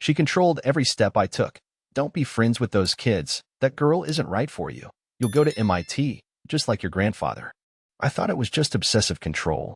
She controlled every step I took. Don't be friends with those kids. That girl isn't right for you. You'll go to MIT, just like your grandfather. I thought it was just obsessive control.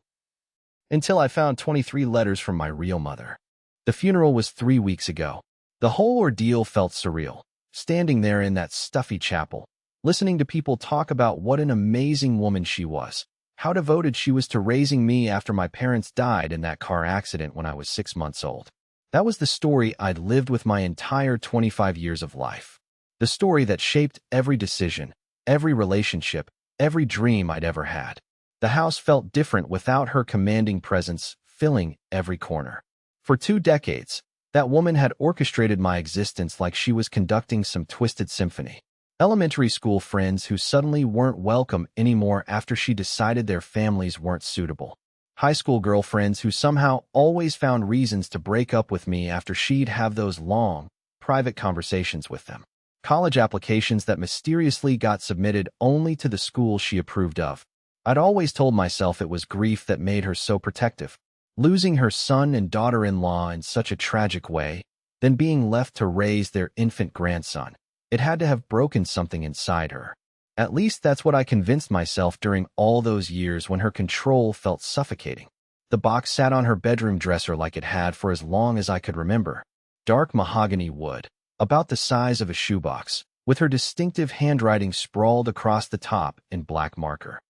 Until I found 23 letters from my real mother. The funeral was 3 weeks ago. The whole ordeal felt surreal. Standing there in that stuffy chapel, listening to people talk about what an amazing woman she was, how devoted she was to raising me after my parents died in that car accident when I was 6 months old. That was the story I'd lived with my entire 25 years of life. The story that shaped every decision, every relationship, every dream I'd ever had. The house felt different without her commanding presence filling every corner. For 2 decades, that woman had orchestrated my existence like she was conducting some twisted symphony. Elementary school friends who suddenly weren't welcome anymore after she decided their families weren't suitable. High school girlfriends who somehow always found reasons to break up with me after she'd have those long, private conversations with them. College applications that mysteriously got submitted only to the school she approved of. I'd always told myself it was grief that made her so protective. Losing her son and daughter-in-law in such a tragic way, then being left to raise their infant grandson. It had to have broken something inside her. At least that's what I convinced myself during all those years when her control felt suffocating. The box sat on her bedroom dresser like it had for as long as I could remember. Dark mahogany wood, about the size of a shoebox, with her distinctive handwriting sprawled across the top in black marker.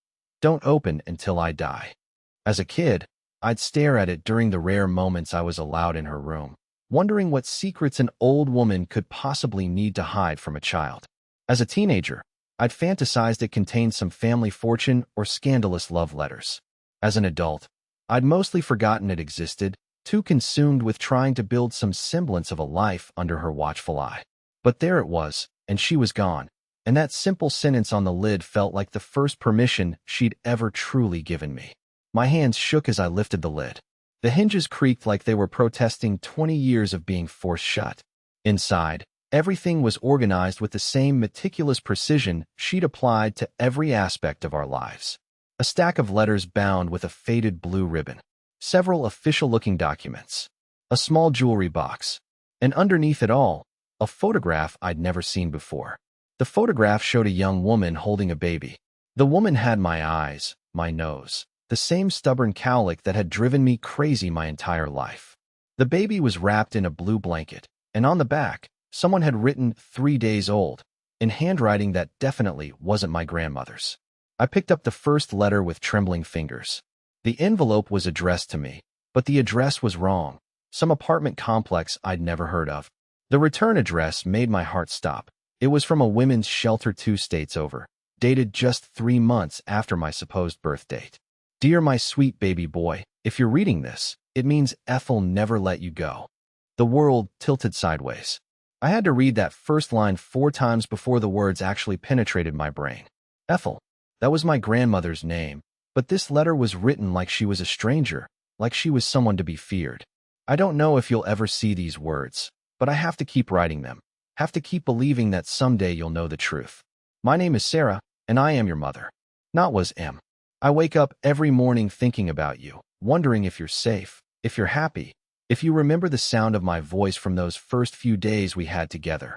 Don't open until I die. As a kid, I'd stare at it during the rare moments I was allowed in her room, wondering what secrets an old woman could possibly need to hide from a child. As a teenager, I'd fantasized it contained some family fortune or scandalous love letters. As an adult, I'd mostly forgotten it existed, too consumed with trying to build some semblance of a life under her watchful eye. But there it was, and she was gone, and that simple sentence on the lid felt like the first permission she'd ever truly given me. My hands shook as I lifted the lid. The hinges creaked like they were protesting 20 years of being forced shut. Inside, everything was organized with the same meticulous precision she'd applied to every aspect of our lives. A stack of letters bound with a faded blue ribbon. Several official-looking documents. A small jewelry box. And underneath it all, a photograph I'd never seen before. The photograph showed a young woman holding a baby. The woman had my eyes, my nose. The same stubborn cowlick that had driven me crazy my entire life. The baby was wrapped in a blue blanket, and on the back, someone had written 3 days old, in handwriting that definitely wasn't my grandmother's. I picked up the first letter with trembling fingers. The envelope was addressed to me, but the address was wrong, some apartment complex I'd never heard of. The return address made my heart stop. It was from a women's shelter 2 states over, dated just 3 months after my supposed birth date. Dear my sweet baby boy, if you're reading this, it means Ethel never let you go. The world tilted sideways. I had to read that first line 4 times before the words actually penetrated my brain. Ethel. That was my grandmother's name, but this letter was written like she was a stranger, like she was someone to be feared. I don't know if you'll ever see these words, but I have to keep writing them. Have to keep believing that someday you'll know the truth. My name is Sarah, and I am your mother. Not was M. I wake up every morning thinking about you, wondering if you're safe, if you're happy, if you remember the sound of my voice from those first few days we had together.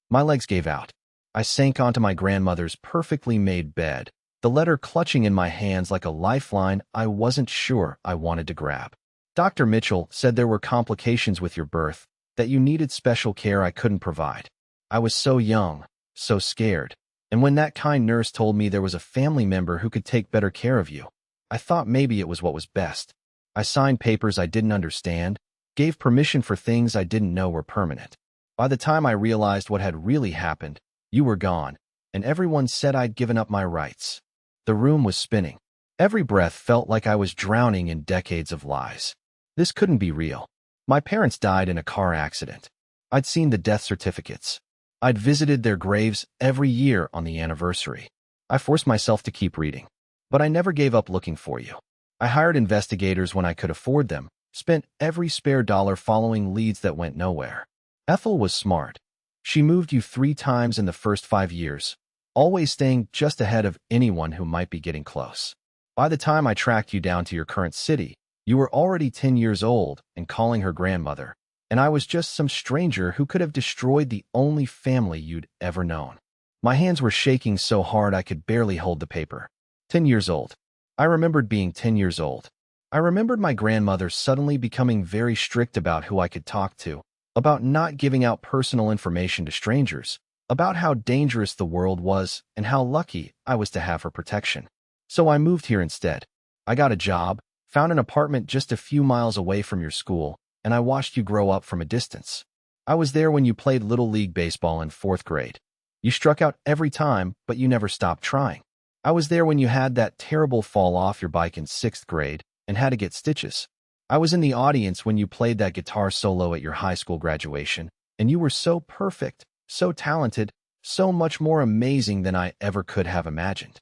My legs gave out. I sank onto my grandmother's perfectly made bed, the letter clutching in my hands like a lifeline I wasn't sure I wanted to grab. Dr. Mitchell said there were complications with your birth, that you needed special care I couldn't provide. I was so young, so scared. And when that kind nurse told me there was a family member who could take better care of you, I thought maybe it was what was best. I signed papers I didn't understand, gave permission for things I didn't know were permanent. By the time I realized what had really happened, you were gone, and everyone said I'd given up my rights. The room was spinning. Every breath felt like I was drowning in decades of lies. This couldn't be real. My parents died in a car accident. I'd seen the death certificates. I'd visited their graves every year on the anniversary. I forced myself to keep reading. But I never gave up looking for you. I hired investigators when I could afford them, spent every spare dollar following leads that went nowhere. Ethel was smart. She moved you 3 times in the first 5 years, always staying just ahead of anyone who might be getting close. By the time I tracked you down to your current city, you were already 10 years old and calling her grandmother. and I was just some stranger who could have destroyed the only family you'd ever known. My hands were shaking so hard I could barely hold the paper. 10 years old. I remembered being 10 years old. I remembered my grandmother suddenly becoming very strict about who I could talk to, about not giving out personal information to strangers, about how dangerous the world was and how lucky I was to have her protection. So I moved here instead. I got a job, found an apartment just a few miles away from your school, and I watched you grow up from a distance. I was there when you played Little League Baseball in 4th grade. You struck out every time, but you never stopped trying. I was there when you had that terrible fall off your bike in 6th grade and had to get stitches. I was in the audience when you played that guitar solo at your high school graduation, and you were so perfect, so talented, so much more amazing than I ever could have imagined.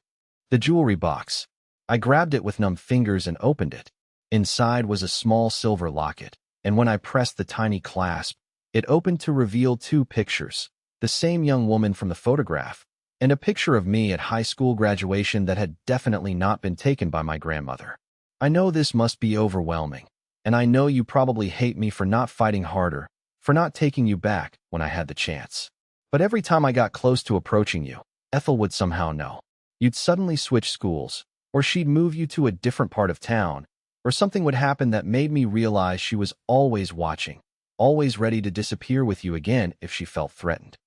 The jewelry box. I grabbed it with numb fingers and opened it. Inside was a small silver locket, and when I pressed the tiny clasp, it opened to reveal 2 pictures, the same young woman from the photograph, and a picture of me at high school graduation that had definitely not been taken by my grandmother. I know this must be overwhelming, and I know you probably hate me for not fighting harder, for not taking you back when I had the chance. But every time I got close to approaching you, Ethel would somehow know. You'd suddenly switch schools, or she'd move you to a different part of town, or something would happen that made me realize she was always watching, always ready to disappear with you again if she felt threatened.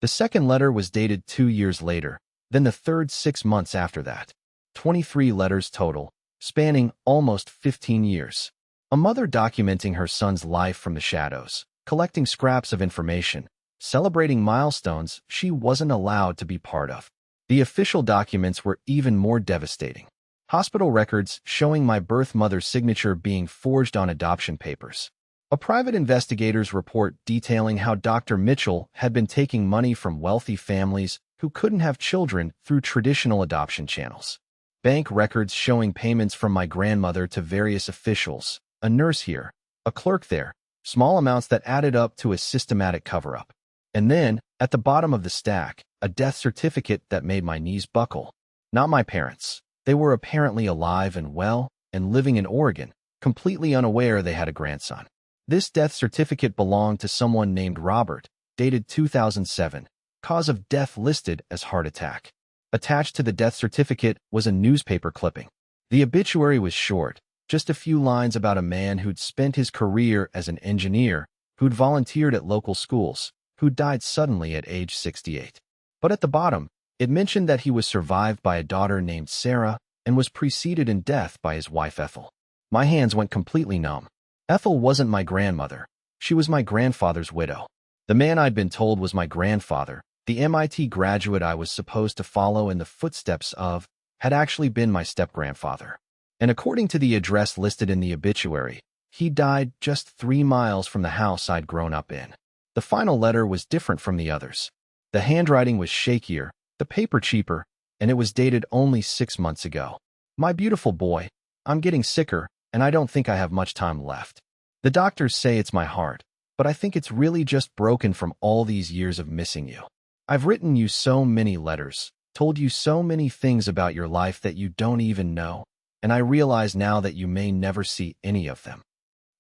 The second letter was dated 2 years later, then the third 6 months after that. 23 letters total, spanning almost 15 years. A mother documenting her son's life from the shadows, collecting scraps of information, celebrating milestones she wasn't allowed to be part of. The official documents were even more devastating. Hospital records showing my birth mother's signature being forged on adoption papers. A private investigator's report detailing how Dr. Mitchell had been taking money from wealthy families who couldn't have children through traditional adoption channels. Bank records showing payments from my grandmother to various officials, a nurse here, a clerk there, small amounts that added up to a systematic cover-up. And then, at the bottom of the stack, a death certificate that made my knees buckle. Not my parents. They were apparently alive and well, and living in Oregon, completely unaware they had a grandson. This death certificate belonged to someone named Robert, dated 2007, cause of death listed as heart attack. Attached to the death certificate was a newspaper clipping. The obituary was short, just a few lines about a man who'd spent his career as an engineer, who'd volunteered at local schools, who died suddenly at age 68. But at the bottom, it mentioned that he was survived by a daughter named Sarah and was preceded in death by his wife Ethel. My hands went completely numb. Ethel wasn't my grandmother. She was my grandfather's widow. The man I'd been told was my grandfather, the MIT graduate I was supposed to follow in the footsteps of, had actually been my step-grandfather. And according to the address listed in the obituary, he died just 3 miles from the house I'd grown up in. The final letter was different from the others. The handwriting was shakier, the paper cheaper, and it was dated only 6 months ago. My beautiful boy, I'm getting sicker, and I don't think I have much time left. The doctors say it's my heart, but I think it's really just broken from all these years of missing you. I've written you so many letters, told you so many things about your life that you don't even know, and I realize now that you may never see any of them.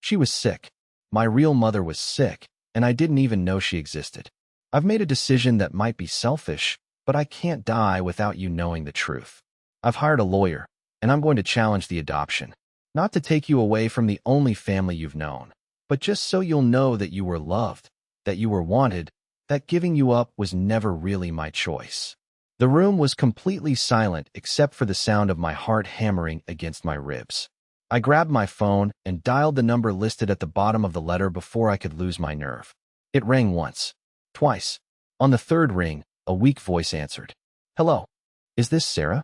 She was sick. My real mother was sick, and I didn't even know she existed. I've made a decision that might be selfish, but I can't die without you knowing the truth. I've hired a lawyer, and I'm going to challenge the adoption. Not to take you away from the only family you've known, but just so you'll know that you were loved, that you were wanted, that giving you up was never really my choice. The room was completely silent except for the sound of my heart hammering against my ribs. I grabbed my phone and dialed the number listed at the bottom of the letter before I could lose my nerve. It rang once, twice. On the third ring, a weak voice answered. "Hello. Is this Sarah?"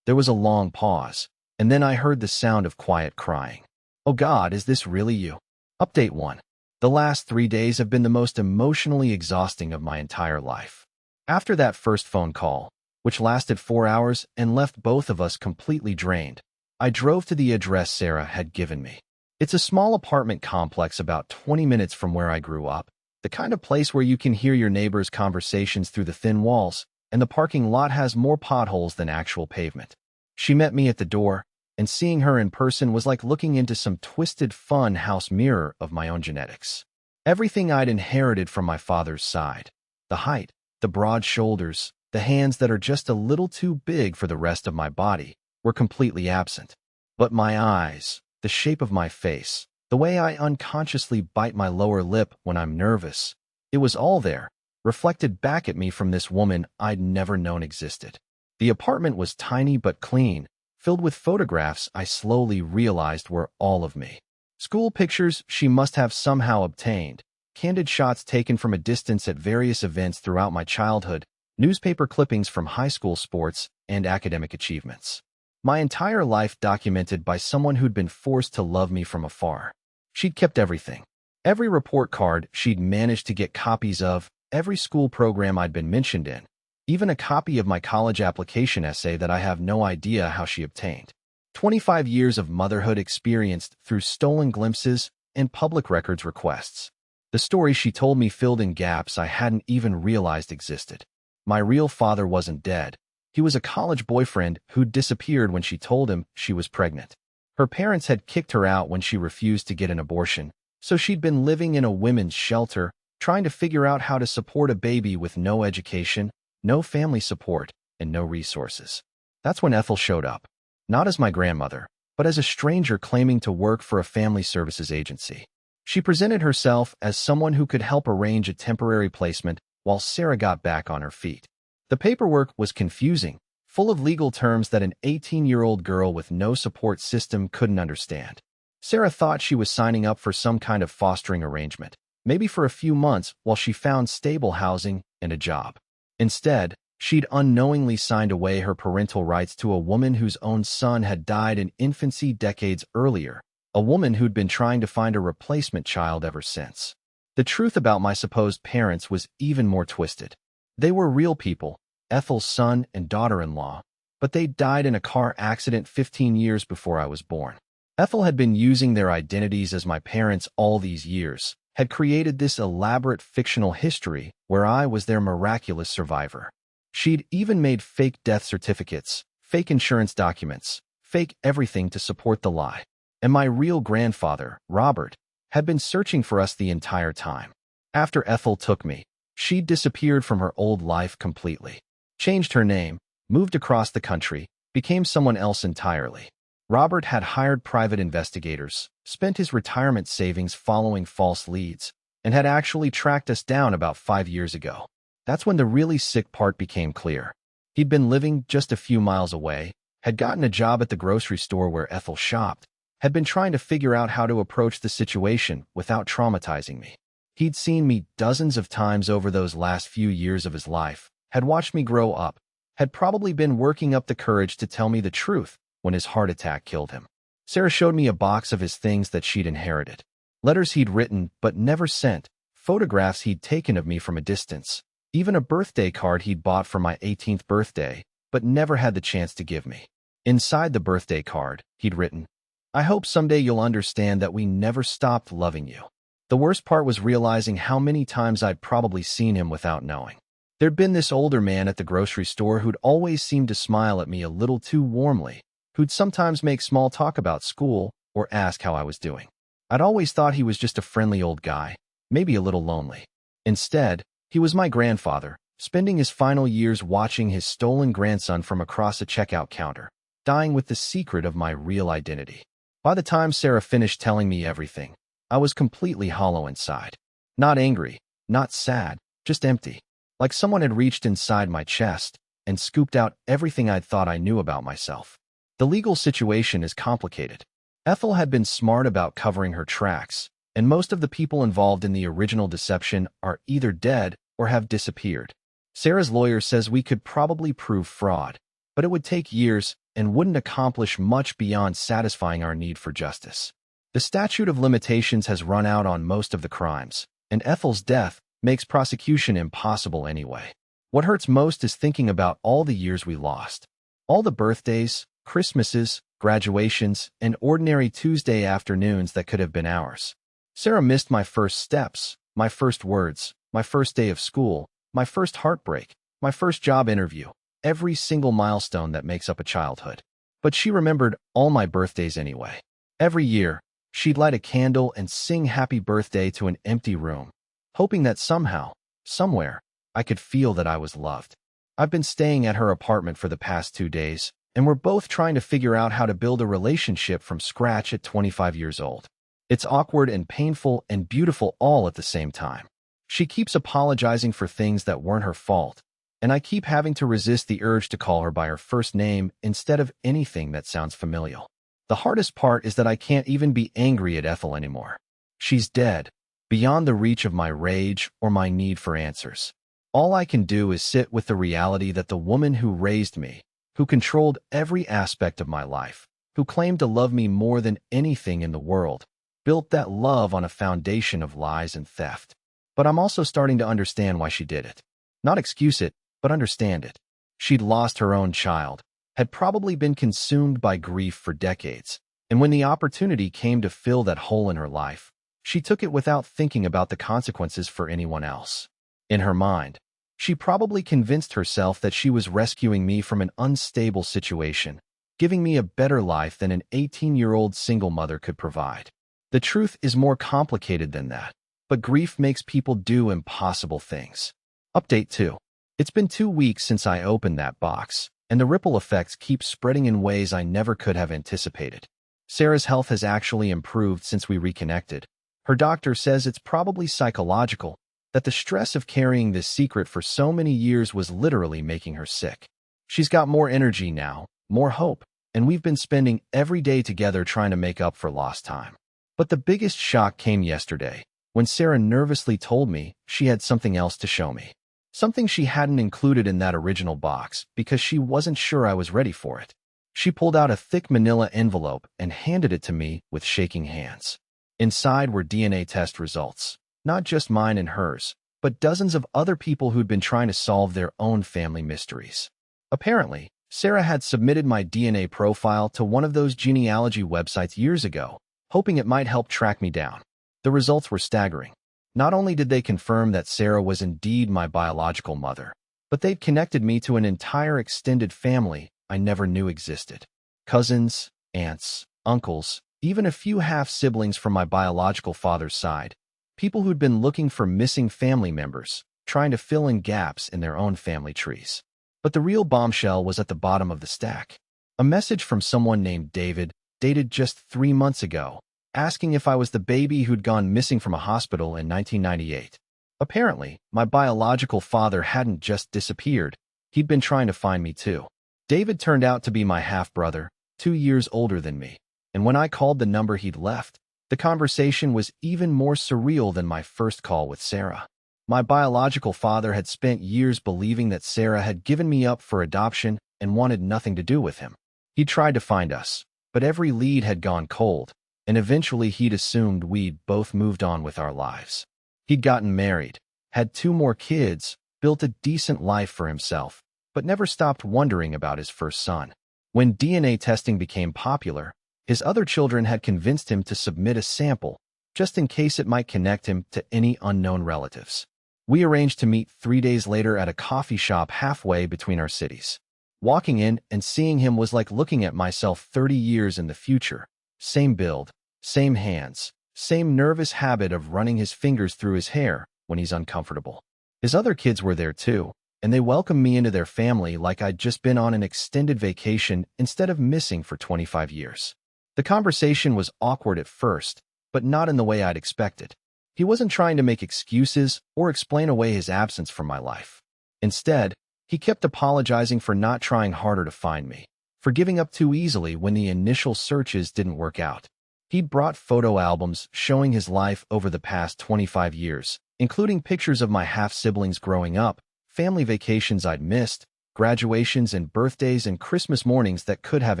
There was a long pause, and then I heard the sound of quiet crying. "Oh God, is this really you?" Update 1. The last 3 days have been the most emotionally exhausting of my entire life. After that first phone call, which lasted 4 hours and left both of us completely drained, I drove to the address Sarah had given me. It's a small apartment complex about 20 minutes from where I grew up, the kind of place where you can hear your neighbors' conversations through the thin walls, and the parking lot has more potholes than actual pavement. She met me at the door, and seeing her in person was like looking into some twisted fun house mirror of my own genetics. Everything I'd inherited from my father's side. The height, the broad shoulders, the hands that are just a little too big for the rest of my body, were completely absent. But my eyes, the shape of my face, the way I unconsciously bite my lower lip when I'm nervous, it was all there, reflected back at me from this woman I'd never known existed. The apartment was tiny but clean, filled with photographs I slowly realized were all of me. School pictures she must have somehow obtained, candid shots taken from a distance at various events throughout my childhood, newspaper clippings from high school sports and academic achievements. My entire life documented by someone who'd been forced to love me from afar. She'd kept everything. Every report card she'd managed to get copies of, every school program I'd been mentioned in, even a copy of my college application essay that I have no idea how she obtained. 25 years of motherhood experienced through stolen glimpses and public records requests. The story she told me filled in gaps I hadn't even realized existed. My real father wasn't dead. He was a college boyfriend who'd disappeared when she told him she was pregnant. Her parents had kicked her out when she refused to get an abortion, so she'd been living in a women's shelter, trying to figure out how to support a baby with no education, no family support, and no resources. That's when Ethel showed up. Not as my grandmother, but as a stranger claiming to work for a family services agency. She presented herself as someone who could help arrange a temporary placement while Sarah got back on her feet. The paperwork was confusing, full of legal terms that an 18-year-old girl with no support system couldn't understand. Sarah thought she was signing up for some kind of fostering arrangement, maybe for a few months while she found stable housing and a job. Instead, she'd unknowingly signed away her parental rights to a woman whose own son had died in infancy decades earlier, a woman who'd been trying to find a replacement child ever since. The truth about my supposed parents was even more twisted. They were real people, Ethel's son and daughter-in-law, but they died in a car accident 15 years before I was born. Ethel had been using their identities as my parents all these years, had created this elaborate fictional history where I was their miraculous survivor. She'd even made fake death certificates, fake insurance documents, fake everything to support the lie. And my real grandfather, Robert, had been searching for us the entire time. After Ethel took me, she'd disappeared from her old life completely. Changed her name, moved across the country, became someone else entirely. Robert had hired private investigators, spent his retirement savings following false leads, and had actually tracked us down about 5 years ago. That's when the really sick part became clear. He'd been living just a few miles away, had gotten a job at the grocery store where Ethel shopped, had been trying to figure out how to approach the situation without traumatizing me. He'd seen me dozens of times over those last few years of his life, had watched me grow up, had probably been working up the courage to tell me the truth when his heart attack killed him. Sarah showed me a box of his things that she'd inherited. Letters he'd written but never sent, photographs he'd taken of me from a distance, even a birthday card he'd bought for my 18th birthday, but never had the chance to give me. Inside the birthday card, he'd written, "I hope someday you'll understand that we never stopped loving you." The worst part was realizing how many times I'd probably seen him without knowing. There'd been this older man at the grocery store who'd always seemed to smile at me a little too warmly, who'd sometimes make small talk about school or ask how I was doing. I'd always thought he was just a friendly old guy, maybe a little lonely. Instead, he was my grandfather, spending his final years watching his stolen grandson from across a checkout counter, dying with the secret of my real identity. By the time Sarah finished telling me everything, I was completely hollow inside. Not angry, not sad, just empty. Like someone had reached inside my chest and scooped out everything I'd thought I knew about myself. The legal situation is complicated. Ethel had been smart about covering her tracks, and most of the people involved in the original deception are either dead or have disappeared. Sarah's lawyer says we could probably prove fraud, but it would take years and wouldn't accomplish much beyond satisfying our need for justice. The statute of limitations has run out on most of the crimes, and Ethel's death makes prosecution impossible anyway. What hurts most is thinking about all the years we lost. All the birthdays, Christmases, graduations, and ordinary Tuesday afternoons that could have been ours. Sarah missed my first steps, my first words, my first day of school, my first heartbreak, my first job interview, every single milestone that makes up a childhood. But she remembered all my birthdays anyway. Every year, She'd light a candle and sing happy birthday to an empty room, hoping that somehow, somewhere, I could feel that I was loved. I've been staying at her apartment for the past 2 days, and we're both trying to figure out how to build a relationship from scratch at 25 years old. It's awkward and painful and beautiful all at the same time. She keeps apologizing for things that weren't her fault, and I keep having to resist the urge to call her by her first name instead of anything that sounds familial. The hardest part is that I can't even be angry at Ethel anymore. She's dead, beyond the reach of my rage or my need for answers. All I can do is sit with the reality that the woman who raised me, who controlled every aspect of my life, who claimed to love me more than anything in the world, built that love on a foundation of lies and theft. But I'm also starting to understand why she did it. Not excuse it, but understand it. She'd lost her own child, had probably been consumed by grief for decades, and when the opportunity came to fill that hole in her life, she took it without thinking about the consequences for anyone else. In her mind, she probably convinced herself that she was rescuing me from an unstable situation, giving me a better life than an 18-year-old single mother could provide. The truth is more complicated than that, but grief makes people do impossible things. Update 2. It's been 2 weeks since I opened that box, and the ripple effects keep spreading in ways I never could have anticipated. Sarah's health has actually improved since we reconnected. Her doctor says it's probably psychological, that the stress of carrying this secret for so many years was literally making her sick. She's got more energy now, more hope, and we've been spending every day together trying to make up for lost time. But the biggest shock came yesterday, when Sarah nervously told me she had something else to show me. Something she hadn't included in that original box because she wasn't sure I was ready for it. She pulled out a thick manila envelope and handed it to me with shaking hands. Inside were DNA test results, not just mine and hers, but dozens of other people who'd been trying to solve their own family mysteries. Apparently, Sarah had submitted my DNA profile to one of those genealogy websites years ago, hoping it might help track me down. The results were staggering. Not only did they confirm that Sarah was indeed my biological mother, but they'd connected me to an entire extended family I never knew existed. Cousins, aunts, uncles, even a few half-siblings from my biological father's side. People who'd been looking for missing family members, trying to fill in gaps in their own family trees. But the real bombshell was at the bottom of the stack. A message from someone named David, dated just 3 months ago, asking if I was the baby who'd gone missing from a hospital in 1998. Apparently, my biological father hadn't just disappeared. He'd been trying to find me too. David turned out to be my half-brother, 2 years older than me, and when I called the number he'd left, the conversation was even more surreal than my first call with Sarah. My biological father had spent years believing that Sarah had given me up for adoption and wanted nothing to do with him. He tried to find us, but every lead had gone cold, and eventually he'd assumed we'd both moved on with our lives. He'd gotten married, had 2 more kids, built a decent life for himself, but never stopped wondering about his first son. When DNA testing became popular, his other children had convinced him to submit a sample, just in case it might connect him to any unknown relatives. We arranged to meet 3 days later at a coffee shop halfway between our cities. Walking in and seeing him was like looking at myself 30 years in the future. Same build, same hands, same nervous habit of running his fingers through his hair when he's uncomfortable. His other kids were there too, and they welcomed me into their family like I'd just been on an extended vacation instead of missing for 25 years. The conversation was awkward at first, but not in the way I'd expected. He wasn't trying to make excuses or explain away his absence from my life. Instead, he kept apologizing for not trying harder to find me, for giving up too easily when the initial searches didn't work out. He'd brought photo albums showing his life over the past 25 years, including pictures of my half-siblings growing up, family vacations I'd missed, graduations and birthdays and Christmas mornings that could have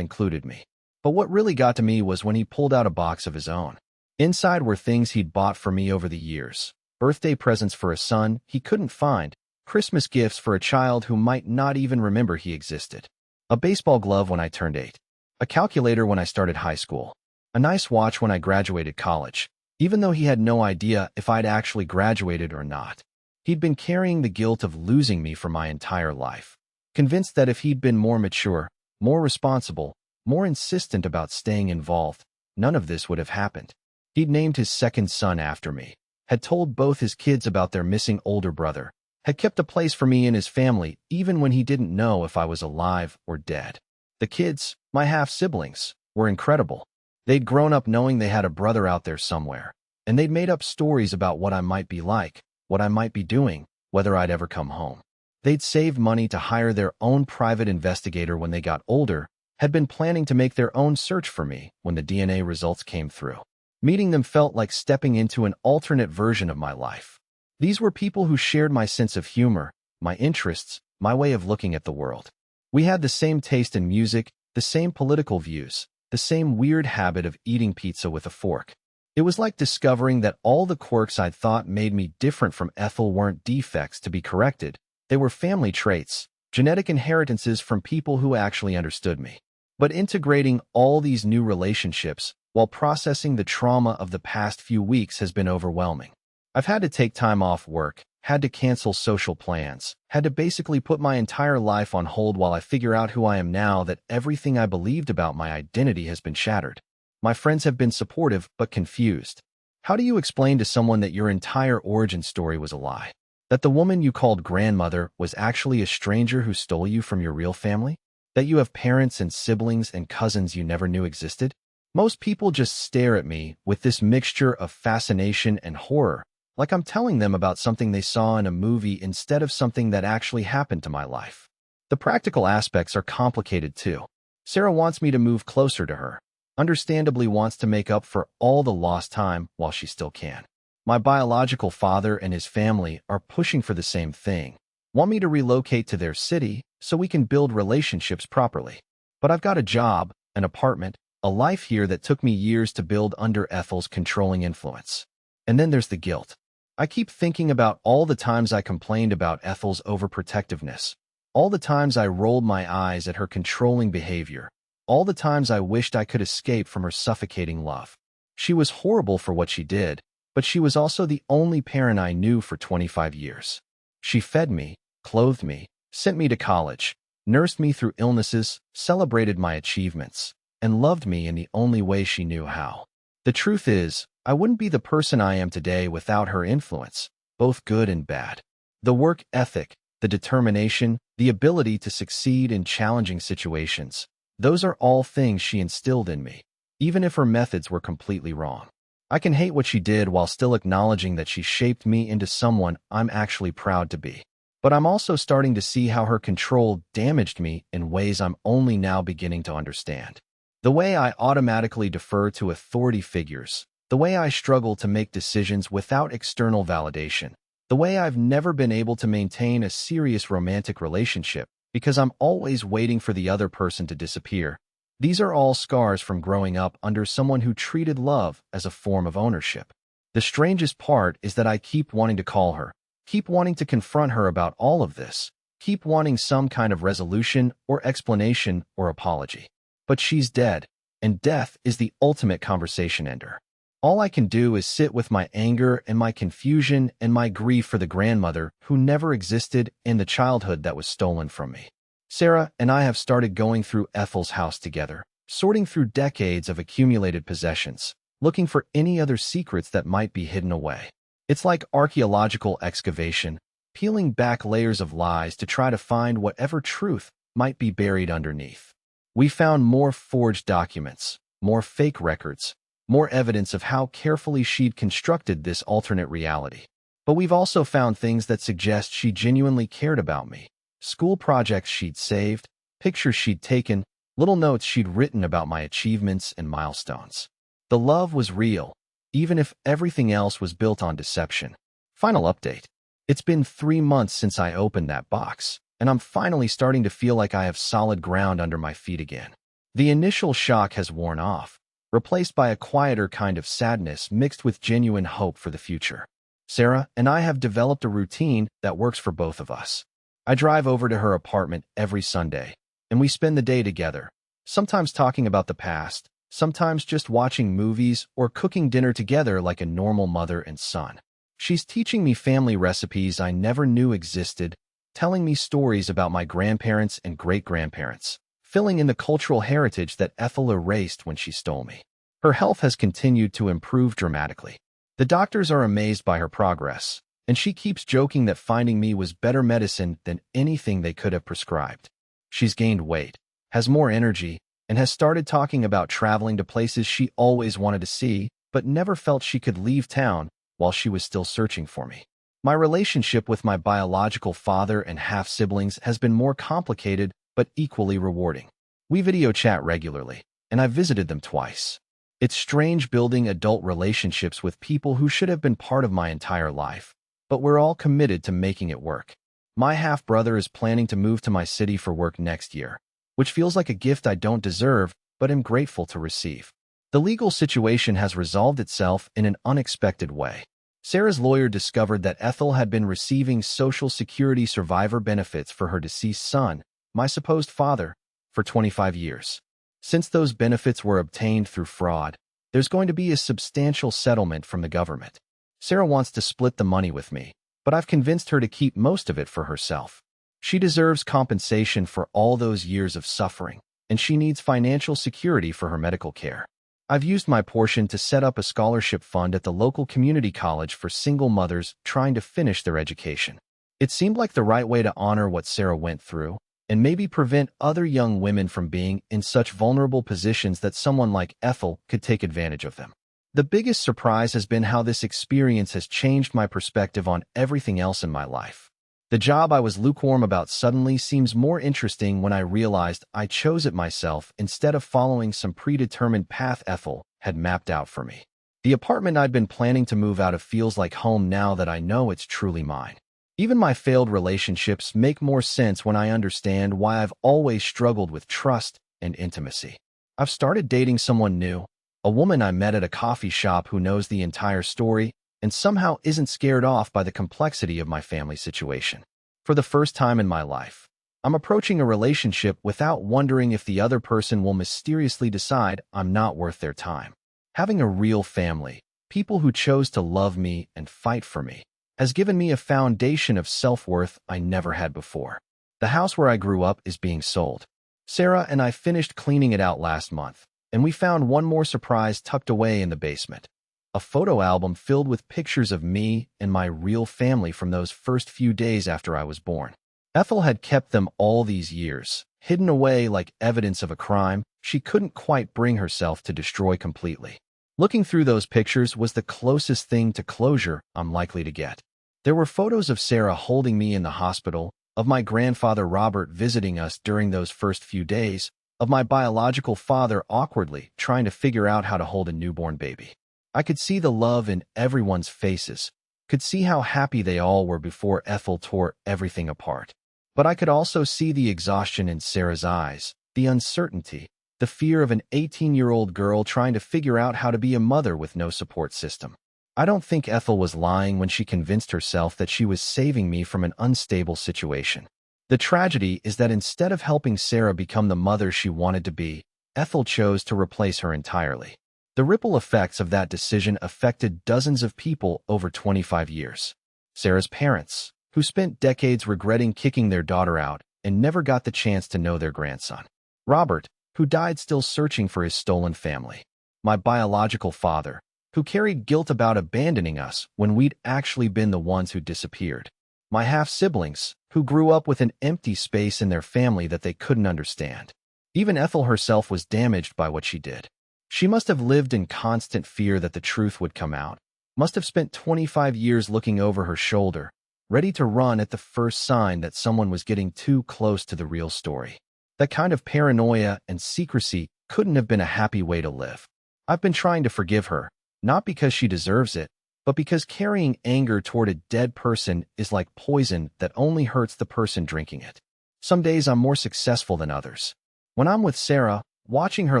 included me. But what really got to me was when he pulled out a box of his own. Inside were things he'd bought for me over the years, birthday presents for a son he couldn't find, Christmas gifts for a child who might not even remember he existed, a baseball glove when I turned 8, a calculator when I started high school, a nice watch when I graduated college, even though he had no idea if I'd actually graduated or not. He'd been carrying the guilt of losing me for my entire life, convinced that if he'd been more mature, more responsible, more insistent about staying involved, none of this would have happened. He'd named his second son after me, had told both his kids about their missing older brother, had kept a place for me in his family even when he didn't know if I was alive or dead. The kids, my half-siblings, were incredible. They'd grown up knowing they had a brother out there somewhere, and they'd made up stories about what I might be like, what I might be doing, whether I'd ever come home. They'd saved money to hire their own private investigator when they got older, had been planning to make their own search for me when the DNA results came through. Meeting them felt like stepping into an alternate version of my life. These were people who shared my sense of humor, my interests, my way of looking at the world. We had the same taste in music, the same political views, the same weird habit of eating pizza with a fork. It was like discovering that all the quirks I'd thought made me different from Ethel weren't defects to be corrected. They were family traits, genetic inheritances from people who actually understood me. But integrating all these new relationships while processing the trauma of the past few weeks has been overwhelming. I've had to take time off work, had to cancel social plans, had to basically put my entire life on hold while I figure out who I am now that everything I believed about my identity has been shattered. My friends have been supportive but confused. How do you explain to someone that your entire origin story was a lie? That the woman you called grandmother was actually a stranger who stole you from your real family? That you have parents and siblings and cousins you never knew existed? Most people just stare at me with this mixture of fascination and horror, like I'm telling them about something they saw in a movie instead of something that actually happened to my life. The practical aspects are complicated too. Sarah wants me to move closer to her, understandably wants to make up for all the lost time while she still can. My biological father and his family are pushing for the same thing, want me to relocate to their city so we can build relationships properly. But I've got a job, an apartment, a life here that took me years to build under Ethel's controlling influence. And then there's the guilt. I keep thinking about all the times I complained about Ethel's overprotectiveness, all the times I rolled my eyes at her controlling behavior, all the times I wished I could escape from her suffocating love. She was horrible for what she did, but she was also the only parent I knew for 25 years. She fed me, clothed me, sent me to college, nursed me through illnesses, celebrated my achievements, and loved me in the only way she knew how. The truth is, I wouldn't be the person I am today without her influence, both good and bad. The work ethic, the determination, the ability to succeed in challenging situations, those are all things she instilled in me, even if her methods were completely wrong. I can hate what she did while still acknowledging that she shaped me into someone I'm actually proud to be. But I'm also starting to see how her control damaged me in ways I'm only now beginning to understand. The way I automatically defer to authority figures, the way I struggle to make decisions without external validation, the way I've never been able to maintain a serious romantic relationship because I'm always waiting for the other person to disappear. These are all scars from growing up under someone who treated love as a form of ownership. The strangest part is that I keep wanting to call her, keep wanting to confront her about all of this, keep wanting some kind of resolution or explanation or apology. But she's dead, and death is the ultimate conversation ender. All I can do is sit with my anger and my confusion and my grief for the grandmother who never existed in the childhood that was stolen from me. Sarah and I have started going through Ethel's house together, sorting through decades of accumulated possessions, looking for any other secrets that might be hidden away. It's like archaeological excavation, peeling back layers of lies to try to find whatever truth might be buried underneath. We found more forged documents, more fake records, more evidence of how carefully she'd constructed this alternate reality. But we've also found things that suggest she genuinely cared about me. School projects she'd saved, pictures she'd taken, little notes she'd written about my achievements and milestones. The love was real, even if everything else was built on deception. Final update. It's been 3 months since I opened that box, and I'm finally starting to feel like I have solid ground under my feet again. The initial shock has worn off, replaced by a quieter kind of sadness mixed with genuine hope for the future. Sarah and I have developed a routine that works for both of us. I drive over to her apartment every Sunday, and we spend the day together, sometimes talking about the past, sometimes just watching movies or cooking dinner together like a normal mother and son. She's teaching me family recipes I never knew existed, telling me stories about my grandparents and great-grandparents, filling in the cultural heritage that Ethel erased when she stole me. Her health has continued to improve dramatically. The doctors are amazed by her progress, and she keeps joking that finding me was better medicine than anything they could have prescribed. She's gained weight, has more energy, and has started talking about traveling to places she always wanted to see, but never felt she could leave town while she was still searching for me. My relationship with my biological father and half-siblings has been more complicated but equally rewarding. We video chat regularly, and I've visited them twice. It's strange building adult relationships with people who should have been part of my entire life, but we're all committed to making it work. My half-brother is planning to move to my city for work next year, which feels like a gift I don't deserve but am grateful to receive. The legal situation has resolved itself in an unexpected way. Sarah's lawyer discovered that Ethel had been receiving Social Security survivor benefits for her deceased son, my supposed father, for 25 years. Since those benefits were obtained through fraud, there's going to be a substantial settlement from the government. Sarah wants to split the money with me, but I've convinced her to keep most of it for herself. She deserves compensation for all those years of suffering, and she needs financial security for her medical care. I've used my portion to set up a scholarship fund at the local community college for single mothers trying to finish their education. It seemed like the right way to honor what Sarah went through, and maybe prevent other young women from being in such vulnerable positions that someone like Ethel could take advantage of them. The biggest surprise has been how this experience has changed my perspective on everything else in my life. The job I was lukewarm about suddenly seems more interesting when I realized I chose it myself instead of following some predetermined path Ethel had mapped out for me. The apartment I'd been planning to move out of feels like home now that I know it's truly mine. Even my failed relationships make more sense when I understand why I've always struggled with trust and intimacy. I've started dating someone new, a woman I met at a coffee shop who knows the entire story and somehow isn't scared off by the complexity of my family situation. For the first time in my life, I'm approaching a relationship without wondering if the other person will mysteriously decide I'm not worth their time. Having a real family, people who chose to love me and fight for me, has given me a foundation of self-worth I never had before. The house where I grew up is being sold. Sarah and I finished cleaning it out last month, and we found one more surprise tucked away in the basement. A photo album filled with pictures of me and my real family from those first few days after I was born. Ethel had kept them all these years, hidden away like evidence of a crime she couldn't quite bring herself to destroy completely. Looking through those pictures was the closest thing to closure I'm likely to get. There were photos of Sarah holding me in the hospital, of my grandfather Robert visiting us during those first few days, of my biological father awkwardly trying to figure out how to hold a newborn baby. I could see the love in everyone's faces, could see how happy they all were before Ethel tore everything apart. But I could also see the exhaustion in Sarah's eyes, the uncertainty, the fear of an 18-year-old girl trying to figure out how to be a mother with no support system. I don't think Ethel was lying when she convinced herself that she was saving me from an unstable situation. The tragedy is that instead of helping Sarah become the mother she wanted to be, Ethel chose to replace her entirely. The ripple effects of that decision affected dozens of people over 25 years. Sarah's parents, who spent decades regretting kicking their daughter out and never got the chance to know their grandson. Robert, who died still searching for his stolen family. My biological father, who carried guilt about abandoning us when we'd actually been the ones who disappeared. My half-siblings, who grew up with an empty space in their family that they couldn't understand. Even Ethel herself was damaged by what she did. She must have lived in constant fear that the truth would come out, must have spent 25 years looking over her shoulder, ready to run at the first sign that someone was getting too close to the real story. That kind of paranoia and secrecy couldn't have been a happy way to live. I've been trying to forgive her, not because she deserves it, but because carrying anger toward a dead person is like poison that only hurts the person drinking it. Some days I'm more successful than others. When I'm with Sarah, watching her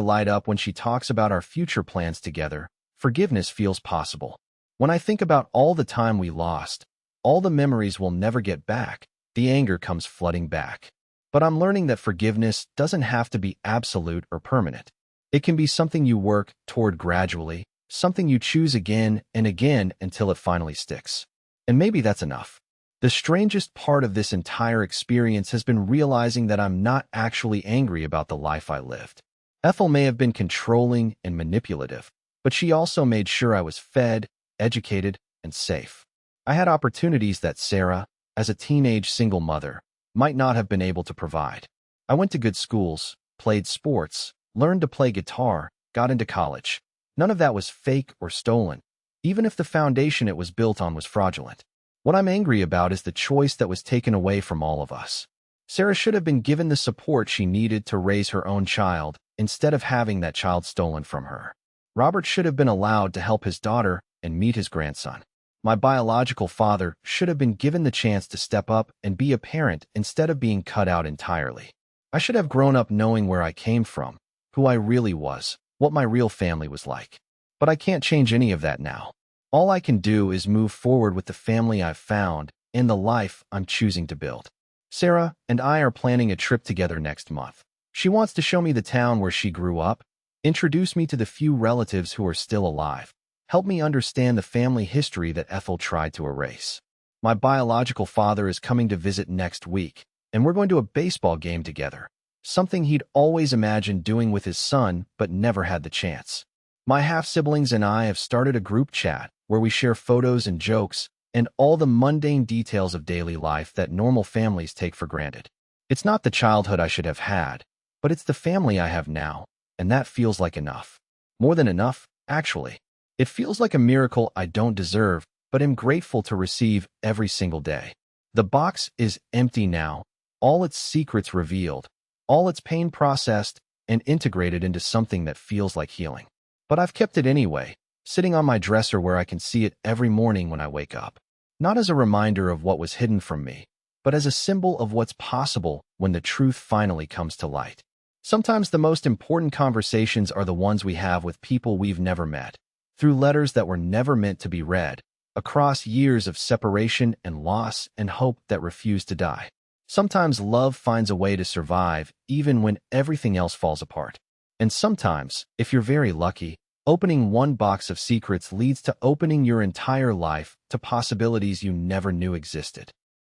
light up when she talks about our future plans together, forgiveness feels possible. When I think about all the time we lost, all the memories we'll never get back, the anger comes flooding back. But I'm learning that forgiveness doesn't have to be absolute or permanent. It can be something you work toward gradually, something you choose again and again until it finally sticks. And maybe that's enough. The strangest part of this entire experience has been realizing that I'm not actually angry about the life I lived. Ethel may have been controlling and manipulative, but she also made sure I was fed, educated, and safe. I had opportunities that Sarah, as a teenage single mother, might not have been able to provide. I went to good schools, played sports, learned to play guitar, got into college. None of that was fake or stolen, even if the foundation it was built on was fraudulent. What I'm angry about is the choice that was taken away from all of us. Sarah should have been given the support she needed to raise her own child instead of having that child stolen from her. Robert should have been allowed to help his daughter and meet his grandson. My biological father should have been given the chance to step up and be a parent instead of being cut out entirely. I should have grown up knowing where I came from, who I really was, what my real family was like. But I can't change any of that now. All I can do is move forward with the family I've found and the life I'm choosing to build. Sarah and I are planning a trip together next month. She wants to show me the town where she grew up, introduce me to the few relatives who are still alive, help me understand the family history that Ethel tried to erase. My biological father is coming to visit next week, and we're going to a baseball game together, something he'd always imagined doing with his son but never had the chance. My half-siblings and I have started a group chat where we share photos and jokes and all the mundane details of daily life that normal families take for granted. It's not the childhood I should have had, but it's the family I have now, and that feels like enough. More than enough, actually. It feels like a miracle I don't deserve, but am grateful to receive every single day. The box is empty now, all its secrets revealed, all its pain processed and integrated into something that feels like healing. But I've kept it anyway, sitting on my dresser where I can see it every morning when I wake up. Not as a reminder of what was hidden from me, but as a symbol of what's possible when the truth finally comes to light. Sometimes the most important conversations are the ones we have with people we've never met, through letters that were never meant to be read, across years of separation and loss and hope that refuse to die. Sometimes love finds a way to survive even when everything else falls apart. And sometimes, if you're very lucky, opening one box of secrets leads to opening your entire life to possibilities you never knew existed.